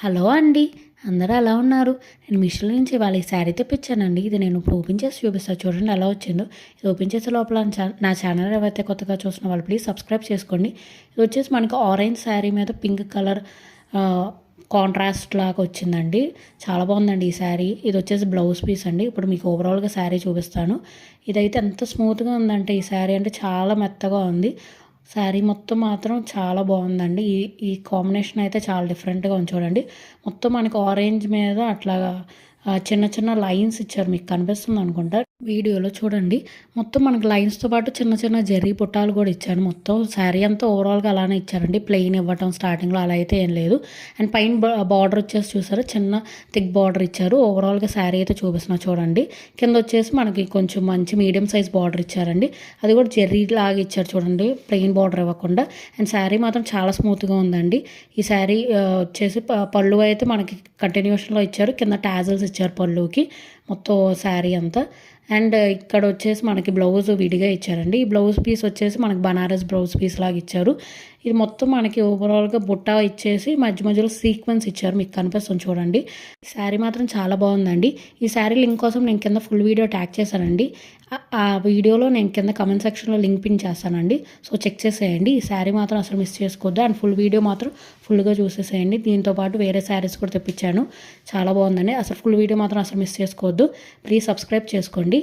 Hello అండి. అందరూ ఎలా ఉన్నారు? నేను మీషోలో నుంచి ఇవాళ ఈ శారీ తెప్పించానండి. ఇది నేను ఇప్పుడు ఓపెన్ చేసి చూపిస్తా చూడండి ఎలా వచ్చిందో. ఇది ఓపెన్ చేసే లోపల నా ఛానల్ ఎవరైతే కొత్తగా చూస్తున్న వాళ్ళు ప్లీజ్ సబ్స్క్రైబ్ చేసుకోండి. ఇది వచ్చేసి మనకు ఆరెంజ్ శారీ మీద పింక్ కలర్ కాంట్రాస్ట్ లాగా వచ్చిందండి. చాలా బాగుందండి ఈ శారీ. ఇది వచ్చేసి బ్లౌజ్ పీస్ అండి. ఇప్పుడు మీకు ఓవరాల్గా శారీ చూపిస్తాను. ఇదైతే ఎంత స్మూత్గా ఉందంటే ఈ శారీ అంటే చాలా మెత్తగా ఉంది. శారీ మొత్తం మాత్రం చాలా బాగుందండి. ఈ ఈ కాంబినేషన్ అయితే చాలా డిఫరెంట్గా ఉంది చూడండి. మొత్తం మనకి ఆరెంజ్ మీద అట్లాగా చిన్న చిన్న లైన్స్ ఇచ్చారు. మీకు కనిపిస్తుంది అనుకుంటా వీడియోలో చూడండి. మొత్తం మనకి లైన్స్తో పాటు చిన్న చిన్న జరీ పుట్టాలు కూడా ఇచ్చారు. మొత్తం శారీ అంతా ఓవరాల్గా అలానే ఇచ్చారండి. ప్లెయిన్ ఇవ్వటం స్టార్టింగ్లో అలా అయితే ఏం లేదు. అండ్ పైన బార్డర్ వచ్చేసి చూసారా చిన్న థిక్ బార్డర్ ఇచ్చారు. ఓవరాల్గా శారీ అయితే చూపిస్తున్నా చూడండి. కింద వచ్చేసి మనకి కొంచెం మంచి మీడియం సైజ్ బార్డర్ ఇచ్చారండి. అది కూడా జెర్రీ లాగా ఇచ్చారు చూడండి, ప్లెయిన్ బార్డర్ ఇవ్వకుండా. అండ్ శారీ మాత్రం చాలా స్మూత్గా ఉందండి. ఈ శారీ వచ్చేసి పళ్ళు అయితే మనకి కంటిన్యూషన్లో ఇచ్చారు. కింద టాజల్స్ ఇచ్చారు పళ్ళుకి మొత్తం శారీ అంతా. అండ్ ఇక్కడ వచ్చేసి మనకి బ్లౌజ్ విడిగా ఇచ్చారండి. ఈ బ్లౌజ్ పీస్ వచ్చేసి మనకి బనారస్ బ్లౌజ్ పీస్ లాగా ఇచ్చారు. ఇది మొత్తం మనకి ఓవరాల్గా బుట్ట ఇచ్చేసి మధ్య మధ్యలో సీక్వెన్స్ ఇచ్చారు. మీకు కనిపిస్తుంది చూడండి. ఈ శారీ మాత్రం చాలా బాగుందండి. ఈ శారీ లింక్ కోసం నేను కింద ఫుల్ వీడియో ట్యాగ్ చేశానండి. ఆ వీడియోలో నేను కింద కమెంట్ సెక్షన్లో లింక్ పిన్ చేస్తానండి. సో చెక్ చేసేయండి. ఈ శారీ మాత్రం అసలు మిస్ చేసుకోవద్దు. అండ్ ఫుల్ వీడియో మాత్రం ఫుల్గా చూసేసేయండి. దీంతో పాటు వేరే శారీస్ కూడా తెప్పించాను. చాలా బాగుందండి. అసలు ఫుల్ వీడియో మాత్రం అసలు మిస్ చేసుకోవద్దు. ప్లీజ్ సబ్స్క్రైబ్ చేసుకోండి.